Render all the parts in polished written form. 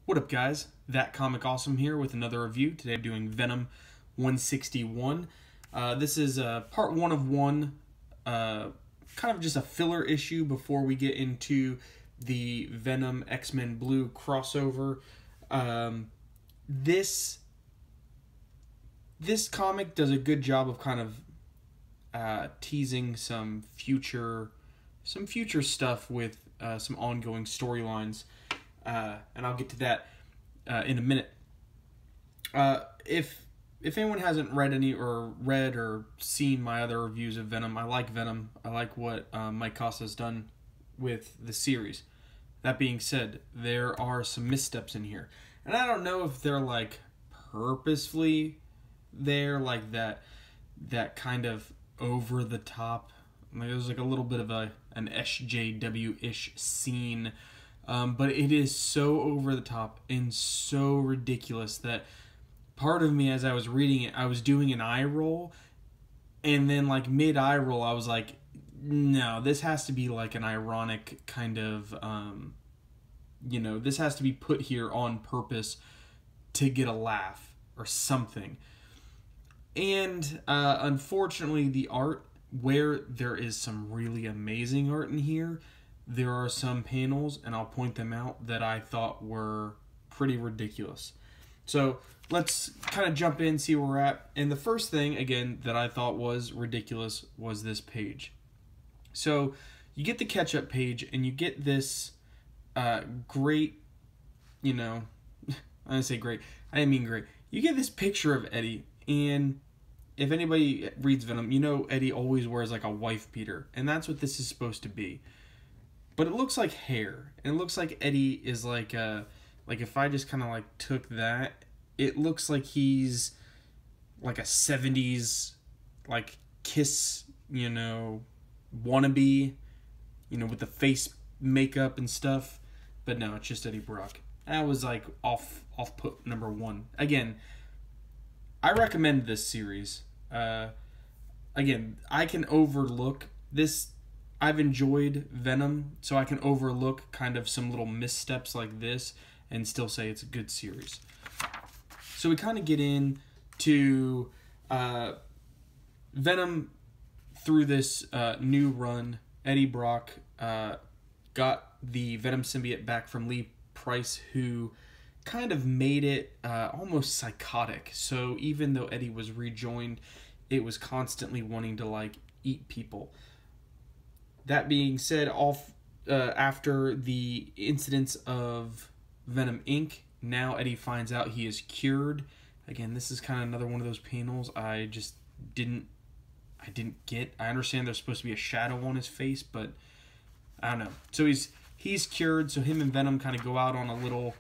What up, guys? That Comic Awesome here with another review. Today I'm doing Venom 161. This is part 1 of 1, kind of just a filler issue before we get into the Venom X-Men Blue crossover. This comic does a good job of kind of teasing some future stuff with some ongoing storylines. And I'll get to that in a minute. If anyone hasn't read or seen my other reviews of Venom, I like Venom. I like what Mike Costa has done with the series. That being said, there are some missteps in here, and I don't know if they're like purposefully there, like that kind of over the top. Like there's like a little bit of an SJW-ish scene. But it is so over the top and so ridiculous that part of me, as I was reading it, I was doing an eye roll, and then like mid eye roll, I was like, no, this has to be like an ironic kind of, this has to be put here on purpose to get a laugh or something. And unfortunately, the art, where there is some really amazing art in here, there are some panels, and I'll point them out, that I thought were pretty ridiculous. So let's kind of jump in, see where we're at. And the first thing, again, that I thought was ridiculous was this page. So you get the catch-up page, and you get this great, I didn't say great, I didn't mean great. You get this picture of Eddie, and if anybody reads Venom, you know Eddie always wears like a wife beater, and that's what this is supposed to be. But it looks like hair, and it looks like Eddie is like if I just kind of like took that, it looks like he's like a 70s like Kiss, wannabe, with the face makeup and stuff. But no, it's just Eddie Brock. That was like off put number 1. Again, I recommend this series. Again, I can overlook this. I've enjoyed Venom, so I can overlook kind of some little missteps like this and still say it's a good series. So we kind of get into Venom through this new run. Eddie Brock got the Venom symbiote back from Lee Price, who kind of made it almost psychotic. So even though Eddie was rejoined, it was constantly wanting to like eat people. That being said, after the incidents of Venom Inc., now Eddie finds out he is cured. Again, this is kind of another one of those panels I just didn't get. I understand there's supposed to be a shadow on his face, but I don't know. So he's cured, so him and Venom kind of go out on a little,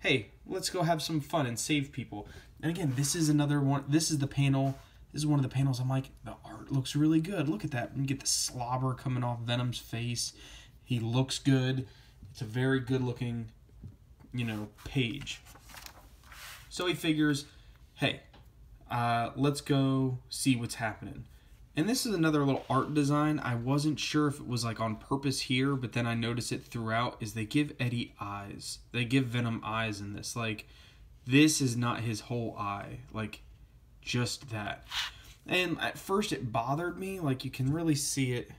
hey, let's go have some fun and save people. And again, this is another one. This is the panel. This is one of the panels I'm like, the art looks really good. Look at that. You get the slobber coming off Venom's face. He looks good. It's a very good looking, page. So he figures, hey, let's go see what's happening. And this is another little art design. I wasn't sure if it was like on purpose here, but then I noticed it throughout, is they give Eddie eyes. They give Venom eyes in this. Like, this is not his whole eye. Like, just that. And at first it bothered me, like you can really see it.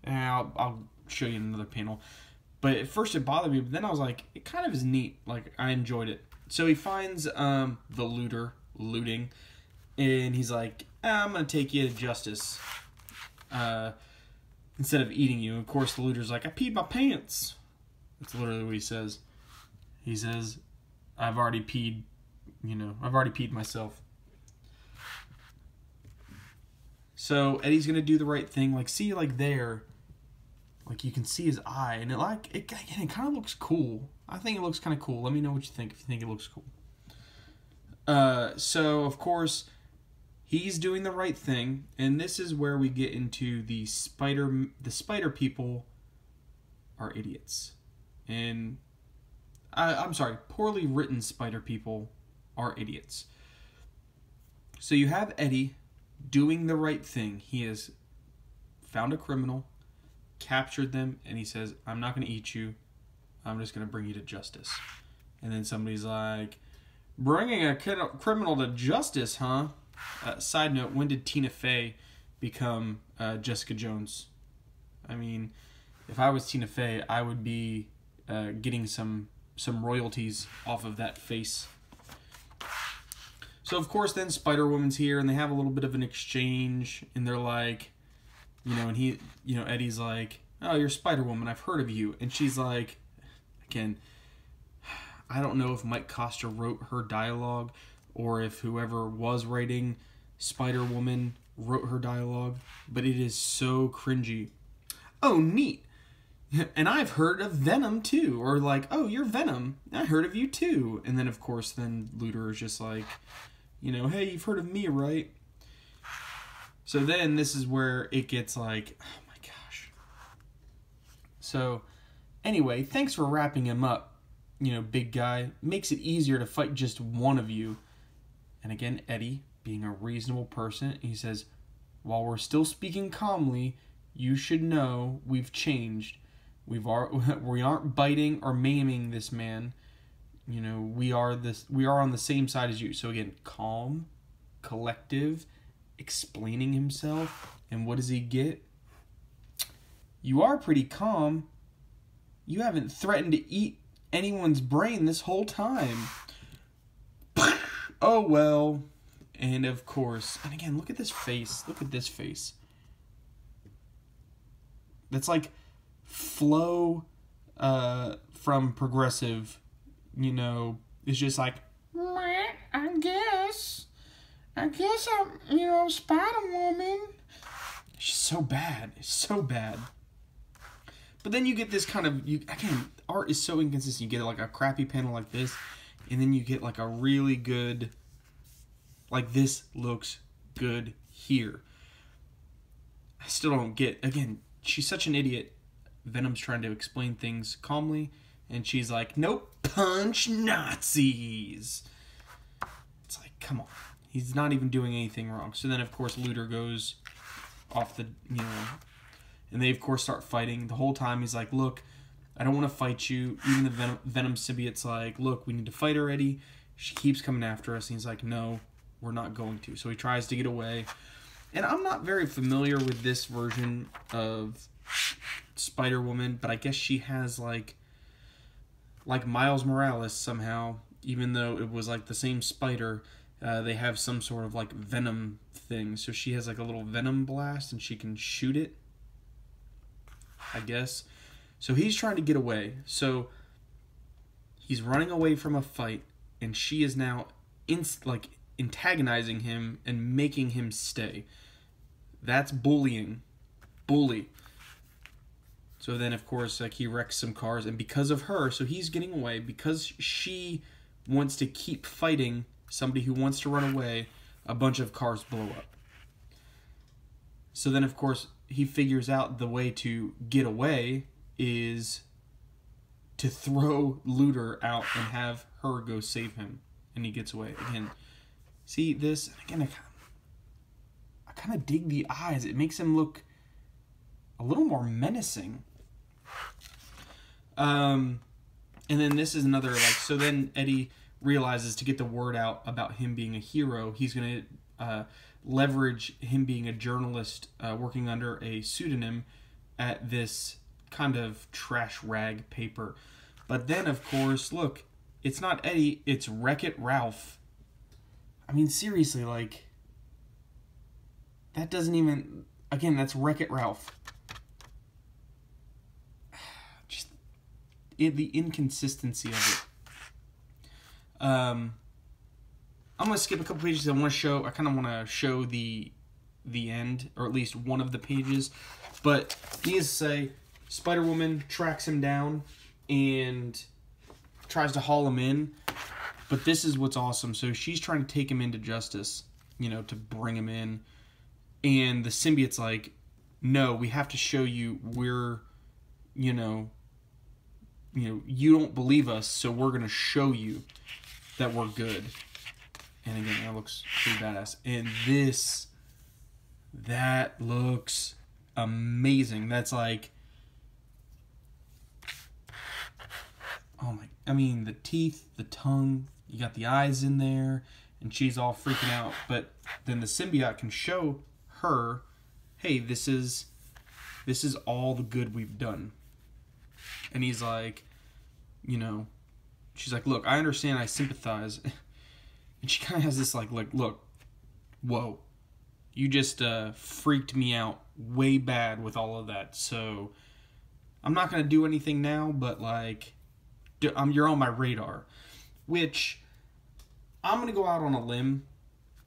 I'll show you another panel. But at first it bothered me, but then I was like, it kind of is neat. Like, I enjoyed it. So he finds the looter looting, and he's like, I'm gonna take you to justice instead of eating you. And of course the looter's like, I peed my pants. That's literally what he says. He says, I've already peed myself. So Eddie's gonna do the right thing. Like, see, like there, like you can see his eye, and it kind of looks cool. I think it looks kind of cool. Let me know what you think if you think it looks cool. So of course he's doing the right thing, and this is where we get into the spider people are idiots, and I'm sorry, poorly written spider people are idiots. So you have Eddie doing the right thing. He has found a criminal, captured them, and he says, I'm not going to eat you. I'm just going to bring you to justice. And then somebody's like, bringing a criminal to justice, huh? Side note, when did Tina Fey become Jessica Jones? I mean, if I was Tina Fey, I would be getting some royalties off of that face. So, of course, then Spider-Woman's here, and they have a little bit of an exchange, and they're like, and he, Eddie's like, oh, you're Spider-Woman, I've heard of you. And she's like, again, I don't know if Mike Costa wrote her dialogue, or if whoever was writing Spider-Woman wrote her dialogue, but it is so cringy. Oh, neat. And I've heard of Venom, too. Or like, oh, you're Venom. I heard of you, too. And then, of course, then Luthor is just like, hey, you've heard of me, right? So then this is where it gets like, oh my gosh. So, anyway, thanks for wrapping him up, big guy. Makes it easier to fight just one of you. And again, Eddie, being a reasonable person, he says, while we're still speaking calmly, you should know we've changed. We aren't biting or maiming this man. We are on the same side as you. So again, calm, collective, explaining himself. And what does he get? You are pretty calm. You haven't threatened to eat anyone's brain this whole time. Oh well. And of course, and again, look at this face. Look at this face. That's like Flo from Progressive, is just like, I guess I'm, Spider-Woman. She's so bad. It's so bad. But then you get this kind of, again, art is so inconsistent. You get like a crappy panel like this, and then you get like a really good, like this looks good here. I still don't get, again, she's such an idiot. Venom's trying to explain things calmly, and she's like, nope, punch Nazis. It's like, come on. He's not even doing anything wrong. So then, of course, Luthor goes off the, and they, of course, start fighting. The whole time, he's like, look, I don't want to fight you. Even the Venom symbiote's like, look, we need to fight already. She keeps coming after us. And he's like, no, we're not going to. So he tries to get away. And I'm not very familiar with this version of Spider-Woman, but I guess she has like Miles Morales somehow, even though it was like the same spider, they have some sort of like venom thing. So she has like a little venom blast and she can shoot it, I guess. So he's trying to get away. So he's running away from a fight, and she is now antagonizing him and making him stay. That's bullying. Bully. So then, of course, like he wrecks some cars, and because of her, so he's getting away, because she wants to keep fighting somebody who wants to run away, a bunch of cars blow up. So then, of course, he figures out the way to get away is to throw Luthor out and have her go save him, and he gets away. Again, see this? Again, I kind of dig the eyes. It makes him look a little more menacing. And then this is another, so then Eddie realizes to get the word out about him being a hero, he's going to leverage him being a journalist working under a pseudonym at this kind of trash rag paper. But then, of course, look, it's not Eddie, it's Wreck-It Ralph. I mean, seriously, that doesn't even, again, that's Wreck-It Ralph. The inconsistency of it. I'm going to skip a couple pages. I kind of want to show the end, or at least one of the pages. But needless to say, Spider-Woman tracks him down and tries to haul him in. But this is what's awesome. So she's trying to take him into justice, to bring him in. And the symbiote's like, no, we have to show you we're, you don't believe us, so we're going to show you that we're good. And again, that looks pretty badass. And that looks amazing. That's like, oh my, I mean, the teeth, the tongue, you got the eyes in there, and she's all freaking out. But then the symbiote can show her, hey, this is all the good we've done. And he's like, you know, she's like, look, I understand, I sympathize. And she kind of has this like, look, whoa, you just freaked me out way bad with all of that. So I'm not going to do anything now, but like, you're on my radar. Which, I'm going to go out on a limb,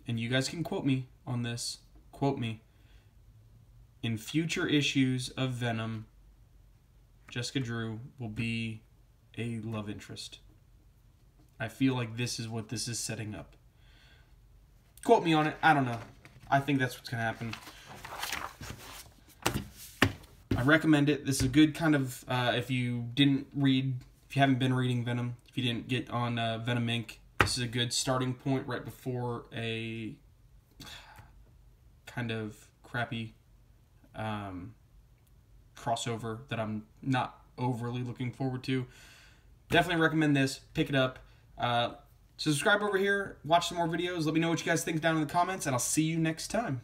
and you guys can quote me on this. Quote me. In future issues of Venom, Jessica Drew will be a love interest. I feel like this is what this is setting up. Quote me on it. I don't know. I think that's what's going to happen. I recommend it. This is a good kind of, if you haven't been reading Venom, if you didn't get on Venom Inc., this is a good starting point right before a kind of crappy crossover that I'm not overly looking forward to. Definitely recommend this. Pick it up. Subscribe over here. Watch some more videos. Let me know what you guys think down in the comments, and I'll see you next time.